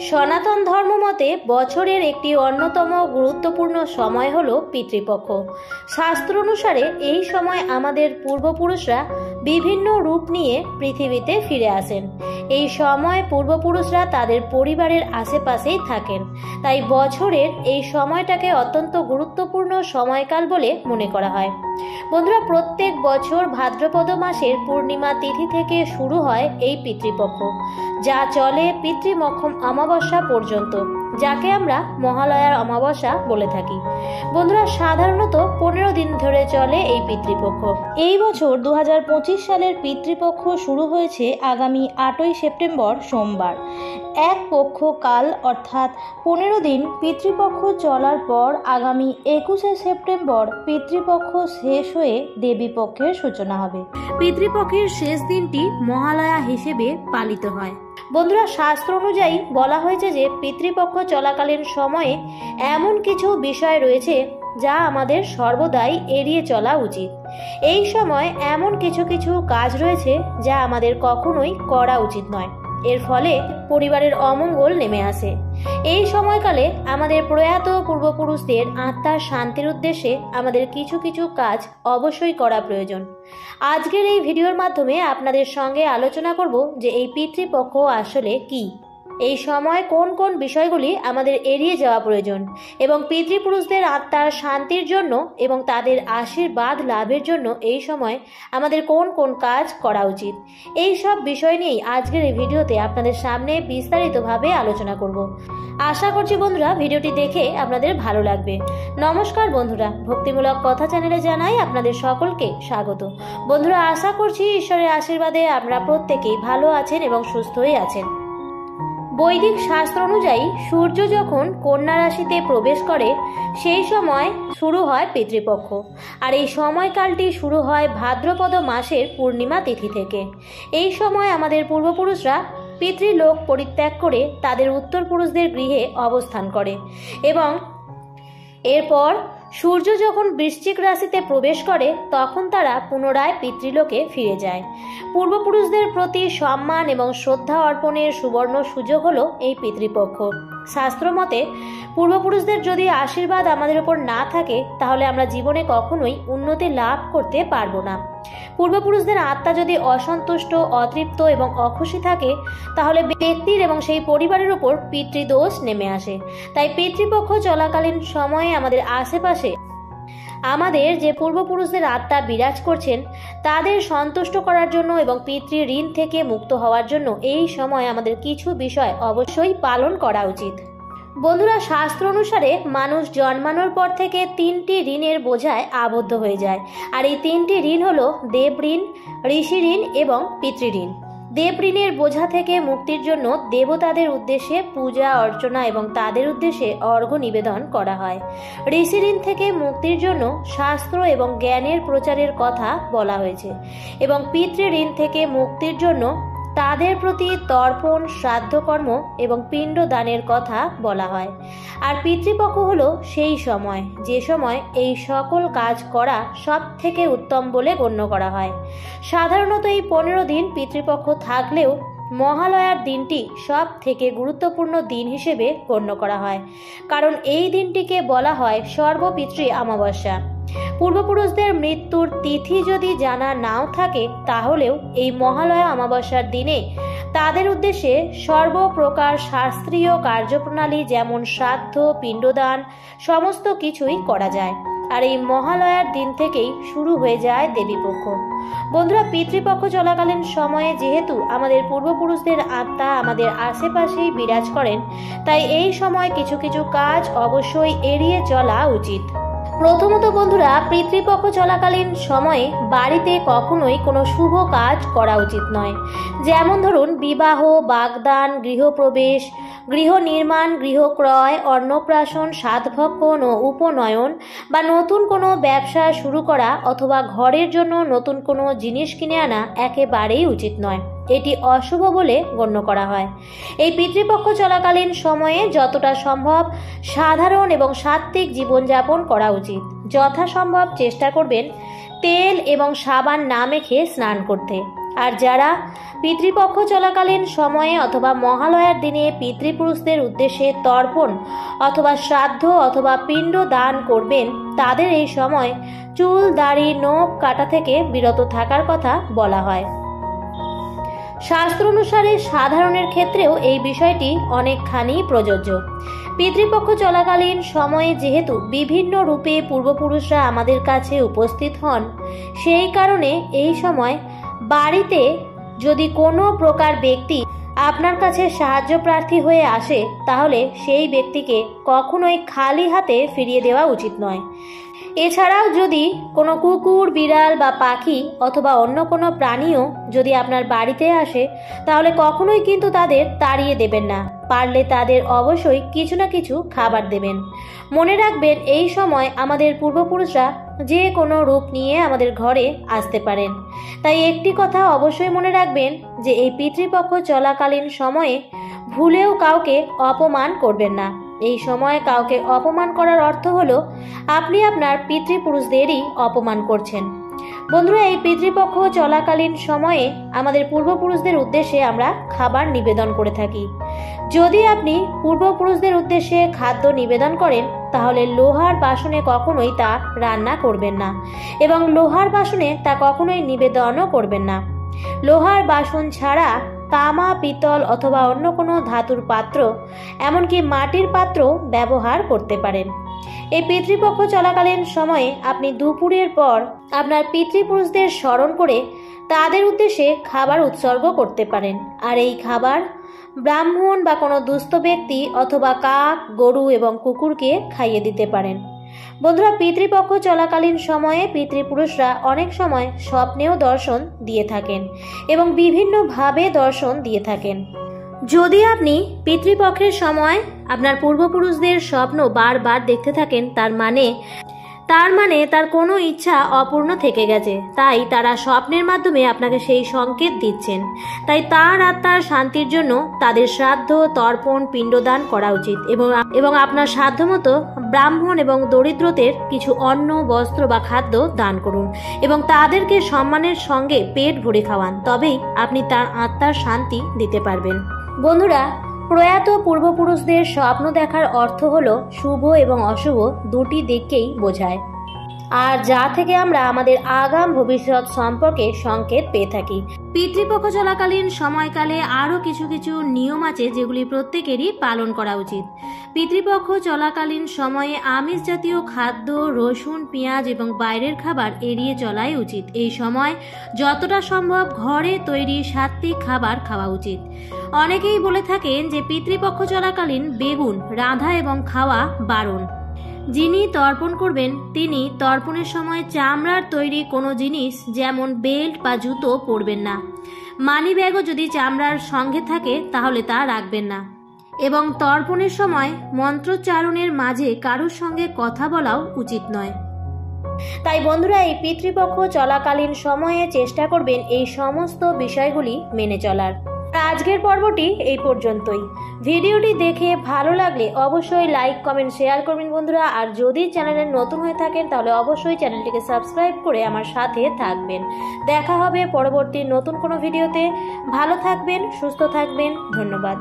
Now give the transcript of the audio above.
সনাতন ধর্ম মতে বছরের একটি অন্যতম গুরুত্বপূর্ণ সময় হলো পিতৃপক্ষ। শাস্ত্র অনুসারে এই সময় আমাদের পূর্বপুরুষরা বিভিন্ন রূপ নিয়ে পৃথিবীতে ফিরে আসেন। এই সময় পূর্বপুরুষরা তাদের পরিবারের আশেপাশেই থাকেন, তাই বছরের এই সময়টাকে অত্যন্ত গুরুত্বপূর্ণ সময়কাল বলে মনে করা হয়। বন্ধুরা, প্রত্যেক বছর ভাদ্রপদ মাসের পূর্ণিমা তিথি থেকে শুরু হয় এই পিতৃপক্ষ, যা চলে পিতৃমোক্ষম অমাবস্যা পর্যন্ত, যাকে আমরা মহালয়ার অমাবস্যা বলে থাকি। বন্ধুরা, সাধারণত 15 দিন ধরে চলে এই পিতৃপক্ষ। এই বছর 2025 সালের পিতৃপক্ষ শুরু হয়েছে আগামী 8ই সেপ্টেম্বর সোমবার। এক পক্ষ কাল অর্থাৎ 15 দিন পিতৃপক্ষ চলার পর আগামী 21শে সেপ্টেম্বর পিতৃপক্ষ শেষ হয়ে দেবীপক্ষের সূচনা হবে। পিতৃপক্ষের শেষ দিনটি মহালয়া হিসেবে পালিত হয়। বন্ধুরা, শাস্ত্র অনুযায়ী বলা হয়েছে যে পিতৃপক্ষ চলাকালীন সময়ে এমন কিছু বিষয় রয়েছে যা আমাদের সর্বদাই এড়িয়ে চলা উচিত। এই সময় এমন কিছু কিছু কাজ রয়েছে যা আমাদের কখনোই করা উচিত নয়। এর ফলে পরিবারের অমঙ্গল নেমে আসে। এই সময়কালে আমাদের প্রয়াত পূর্বপুরুষদের আত্মার শান্তির উদ্দেশ্যে আমাদের কিছু কিছু কাজ অবশ্যই করা প্রয়োজন। আজকের এই ভিডিওর মাধ্যমে আপনাদের সঙ্গে আলোচনা করব যে এই পিতৃপক্ষ আসলে কি, এই সময় কোন কোন বিষয়গুলি আমাদের এড়িয়ে যাওয়া প্রয়োজন এবং পিতৃপুরুষদের আত্মার শান্তির জন্য এবং তাদের আশীর্বাদ লাভের জন্য এই সময় আমাদের কোন কোন কাজ করা উচিত। এই সব বিষয় নিয়েই আজকের এই ভিডিওতে আপনাদের সামনে বিস্তারিতভাবে আলোচনা করব। আশা করছি বন্ধুরা ভিডিওটি দেখে আপনাদের ভালো লাগবে। নমস্কার বন্ধুরা, ভক্তিমূলক কথা চ্যানেলে জানাই আপনাদের সকলকে স্বাগত। বন্ধুরা, আশা করছি ঈশ্বরের আশীর্বাদে আপনারা প্রত্যেকেই ভালো আছেন এবং সুস্থই আছেন। বৈদিক শাস্ত্র অনুযায়ী সূর্য যখন কন্যা রাশিতে প্রবেশ করে সেই সময় শুরু হয় পিতৃপক্ষ, আর এই সময়কালটি শুরু হয় ভাদ্রপদ মাসের পূর্ণিমা তিথি থেকে। এই সময় আমাদের পূর্বপুরুষরা পিতৃলোক পরিত্যাগ করে তাদের উত্তরপুরুষদের গৃহে অবস্থান করে এবং এরপর সূর্য যখন বৃশ্চিক রাশিতে প্রবেশ করে তখন তারা পুনরায় পিতৃলোকে ফিরে যায়। পূর্বপুরুষদের প্রতি সম্মান এবং শ্রদ্ধা অর্পণের সুবর্ণ সুযোগ হলো এই পিতৃপক্ষ। শাস্ত্র মতে পূর্বপুরুষদের যদি আশীর্বাদ আমাদের উপর না থাকে তাহলে আমরা জীবনে কখনোই উন্নতি লাভ করতে পারবো না। পূর্বপুরুষদের আত্মা যদি অসন্তুষ্ট, অতৃপ্ত এবং অখুশি থাকে তাহলে ব্যক্তির এবং সেই পরিবারের উপর পিতৃদোষ নেমে আসে। তাই পিতৃপক্ষ চলাকালীন সময়ে আমাদের আশেপাশে আমাদের যে পূর্বপুরুষদের আত্মা বিরাজ করছেন তাদের সন্তুষ্ট করার জন্য এবং পিতৃ ঋণ থেকে মুক্ত হওয়ার জন্য এই সময় আমাদের কিছু বিষয় অবশ্যই পালন করা উচিত। বন্ধুরা, শাস্ত্র অনুসারে মানুষ জন্মানোর পর থেকে 3টি ঋণের বোঝায় আবদ্ধ হয়ে যায়, আর এই 3টি ঋণ হলো দেব ঋণ, ঋষি ঋণ এবং পিতৃঋণ। দেব ঋণের বোঝা থেকে মুক্তির জন্য দেবতাদের উদ্দেশ্যে পূজা অর্চনা এবং তাদের উদ্দেশ্যে অর্ঘ্য নিবেদন করা হয়। ঋষি ঋণ থেকে মুক্তির জন্য শাস্ত্র এবং জ্ঞানের প্রচারের কথা বলা হয়েছে এবং পিতৃ ঋণ থেকে মুক্তির জন্য তাদের প্রতি তর্পণ, শ্রাদ্ধকর্ম এবং পিণ্ড দানের কথা বলা হয়। আর পিতৃপক্ষ হলো সেই সময় যে সময় এই সকল কাজ করা সব থেকে উত্তম বলে গণ্য করা হয়। সাধারণত এই 15 দিন পিতৃপক্ষ থাকলেও মহালয়ার দিনটি সব থেকে গুরুত্বপূর্ণ দিন হিসেবে গণ্য করা হয়, কারণ এই দিনটিকে বলা হয় সর্বপিতৃ অমাবস্যা। পূর্বপুরুষদের মৃত্যুর তিথি যদি জানা নাও থাকে তাহলেও এই মহালয়া অমাবস্যার দিনে তাদের উদ্দেশ্যে সর্বপ্রকার শাস্ত্রীয় কার্যপ্রণালী যেমন শ্রাদ্ধ, পিণ্ডদান সমস্ত কিছুই করা যায়। আর এই মহালয়ার দিন থেকেই শুরু হয়ে যায় দেবীপক্ষ। বন্ধুরা, পিতৃপক্ষ চলাকালীন সময়ে যেহেতু আমাদের পূর্বপুরুষদের আত্মা আমাদের আশেপাশেই বিরাজ করেন, তাই এই সময় কিছু কিছু কাজ অবশ্যই এড়িয়ে চলা উচিত। প্রথমত বন্ধুরা, পিতৃপক্ষ চলাকালীন সময়ে বাড়িতে কখনোই কোনো শুভ কাজ করা উচিত নয়। যেমন ধরুন বিবাহ, বাগদান, গৃহপ্রবেশ, গৃহ নির্মাণ, গৃহ ক্রয়, অন্নপ্রাশন, সাধভক্ষণ ও উপনয়ন বা নতুন কোনো ব্যবসা শুরু করা অথবা ঘরের জন্য নতুন কোনো জিনিস কিনে আনা একেবারেই উচিত নয়। এটি অশুভ বলে গণ্য করা হয়। এই পিতৃপক্ষ চলাকালীন সময়ে যতটা সম্ভব সাধারণ এবং সাত্ত্বিক জীবনযাপন করা উচিত। যথাসম্ভব চেষ্টা করবেন তেল এবং সাবান না মেখে স্নান করতে। আর যারা পিতৃপক্ষ চলাকালীন সময়ে অথবা মহালয়ার দিনে পিতৃপুরুষদের উদ্দেশ্যে তর্পণ অথবা শ্রাদ্ধ অথবা পিণ্ড দান করবেন, তাদের এই সময় চুল, দাড়ি, নখ কাটা থেকে বিরত থাকার কথা বলা হয়। শাস্ত্র অনুসারে সাধারণের ক্ষেত্রেও এই বিষয়টি অনেকখানি প্রযোজ্য। পিতৃপক্ষ চলাকালীন সময়ে যেহেতু বিভিন্ন রূপে পূর্বপুরুষরা আমাদের কাছে উপস্থিত হন, সেই কারণে এই সময় বাড়িতে যদি কোনো প্রকার ব্যক্তি আপনার কাছে সাহায্য প্রার্থী হয়ে আসে, তাহলে সেই ব্যক্তিকে কখনোই খালি হাতে ফিরিয়ে দেওয়া উচিত নয়। এছাড়াও যদি কোনো কুকুর, বিড়াল বা পাখি অথবা অন্য কোনো প্রাণীও যদি আপনার বাড়িতে আসে, তাহলে কখনোই কিন্তু তাদের তাড়িয়ে দেবেন না। পারলে তাদের অবশ্যই কিছু না কিছু খাবার দেবেন। মনে রাখবেন, এই সময় আমাদের পূর্বপুরুষরা যে কোনো রূপ নিয়ে আমাদের ঘরে আসতে পারেন। তাই একটি কথা অবশ্যই মনে রাখবেন যে এই পিতৃপক্ষ চলাকালীন সময়ে ভুলেও কাউকে অপমান করবেন না। এই সময় কাউকে অপমান করার অর্থ হলো আপনি আপনার পিতৃপুরুষদেরই অপমান করছেন। বন্ধুরা, এই পিতৃপক্ষ চলাকালীন সময়ে আমাদের পূর্বপুরুষদের উদ্দেশ্যে আমরা খাবার নিবেদন করে থাকি। যদি আপনি পূর্বপুরুষদের উদ্দেশ্যে খাদ্য নিবেদন করেন, তাহলে লোহার বাসনে কখনোই তা রান্না করবেন না এবং লোহার বাসনে তা কখনোই নিবেদনও করবেন না। লোহার বাসন ছাড়া তামা, পিতল অথবা অন্য কোনো ধাতুর পাত্র, এমনকি মাটির পাত্র ব্যবহার করতে পারেন। এই পিতৃপক্ষ চলাকালীন সময়ে আপনি দুপুরের পর আপনার পিতৃপুরুষদের স্মরণ করে তাদের উদ্দেশ্যে খাবার উৎসর্গ করতে পারেন। আর এই খাবার ব্রাহ্মণ বা কোনো দুস্থ ব্যক্তি অথবা কাক, গরু এবং কুকুরকে খাইয়ে দিতে পারেন। বন্ধুরা, পিতৃপক্ষ চলাকালীন সময়ে পিতৃপুরুষরা অনেক সময় স্বপ্নেও দর্শন দিয়ে থাকেন এবং বিভিন্নভাবে দর্শন দিয়ে থাকেন। যদি আপনি পিতৃপক্ষের সময় আপনার পূর্বপুরুষদের স্বপ্ন বারবার দেখতে থাকেন, তার মানে তার কোনো ইচ্ছা অপূর্ণ থেকে গেছে। তাই তারা স্বপ্নের মাধ্যমে আপনাকে সেই সংকেত দিচ্ছেন। তাই তার আত্মার শান্তির জন্য তাদের শ্রাদ্ধ, তর্পণ, পিণ্ডদান করা উচিত এবং আপনার সাধ্যমতো ব্রাহ্মণ এবং দরিদ্রদের কিছু অন্ন, বস্ত্র বা খাদ্য দান করুন এবং তাদেরকে সম্মানের সঙ্গে পেট ভরে খাওয়ান। তবেই আপনি তার আত্মার শান্তি দিতে পারবেন। বন্ধুরা, প্রয়াত পূর্বপুরুষদের স্বপ্ন দেখার অর্থ হলো শুভ এবং অশুভ দুটি দিককেই বোঝায়, আর যা থেকে আমরা আমাদের আগাম ভবিষ্যৎ সম্পর্কে সংকেত পেয়ে থাকি। পিতৃপক্ষ চলাকালীন সময়কালে আরও কিছু কিছু নিয়ম আছে যেগুলি প্রত্যেকেরই পালন করা উচিত। পিতৃপক্ষ চলাকালীন সময়ে আমিষ জাতীয় খাদ্য, রসুন, পেঁয়াজ এবং বাইরের খাবার এড়িয়ে চলাই উচিত। এই সময় যতটা সম্ভব ঘরে তৈরি সাত্ত্বিক খাবার খাওয়া উচিত। অনেকেই বলে থাকেন যে পিতৃপক্ষ চলাকালীন বেগুন রাঁধা এবং খাওয়া বারণ। যিনি তর্পণ করবেন তিনি তর্পণের সময় চামড়ার তৈরি কোনো জিনিস যেমন বেল্ট বা জুতো পরবেন না। মানি ব্যাগও যদি চামড়ার সঙ্গে থাকে তাহলে তা রাখবেন না এবং তর্পণের সময় মন্ত্রোচ্চারণের মাঝে কারোর সঙ্গে কথা বলাও উচিত নয়। তাই বন্ধুরা, এই পিতৃপক্ষ চলাকালীন সময়ে চেষ্টা করবেন এই সমস্ত বিষয়গুলি মেনে চলার। আজকের পর্বটি এই পর্যন্তই। ভিডিওটি দেখে ভালো লাগলে অবশ্যই লাইক, কমেন্ট, শেয়ার করবেন বন্ধুরা। আর যদি চ্যানেলে নতুন হয়ে থাকেন তাহলে অবশ্যই চ্যানেলটিকে সাবস্ক্রাইব করে আমার সাথে থাকবেন। দেখা হবে পরবর্তী নতুন কোনো ভিডিওতে। ভালো থাকবেন, সুস্থ থাকবেন। ধন্যবাদ।